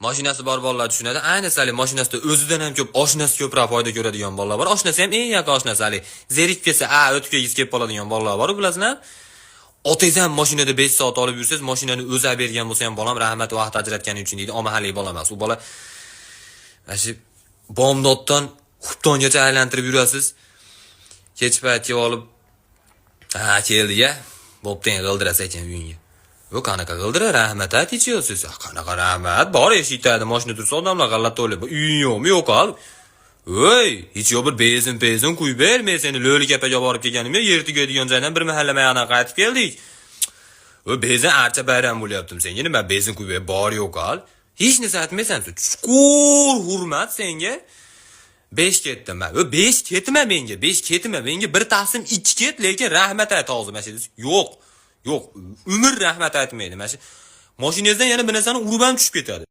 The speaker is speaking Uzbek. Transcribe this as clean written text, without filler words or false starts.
Mashinasi bor bolalar tushunadi. Ayniqsa mashinasida o'zidan ham ko'p oshnasi ko'proq foyda ko'radigan bolalar bor. Oshnasi ham eng yaqin oshnasi zerikib kelsa, o'tib kelgisi kelib qoladigan bolalar bor, bilasizlar. Otangiz ham mashinada 5 soat olib yursangiz, mashinani o'zi bergan bo'lsa ham bolam rahmat vaqt ajratganing uchun deydi. Omahalik bola emas. U bola mana shu bomdoddan xubtongacha aylantirib yurasiz. Kech paytga olib keldi-ya. Bo'pti, g'ildirasa ekan uyingga. Yo'q, qanaqa g'ildira, rahmat aytaysiz. Qanaqa rahmat? Bor eshikda mashina tursa odamlar g'alati o'ylab, uying yo'qmi? Yo'q al. Voy, hech yo'q bir bezin qo'yib ber, men seni Lo'likapaga borib kelganimda yer tugadigan joydan bir mahalla mayana qaytib keldik. O bezin archa bayram bo'lyaptim senga, nima bezin qo'yib ber, bor yo'q al. Hech narsa aytmaysan, chuqur hurmat senga. 5 ketdim men. 5 ketma menga, 5 ketma menga, bir taqsim 2 ket, lekin rahmat ayt hozir mashina. Yo'q. Yo'q, umr rahmat aytmaydi. Mana shu mashinangizdan yana bir narsani urib ham tushib ketadi.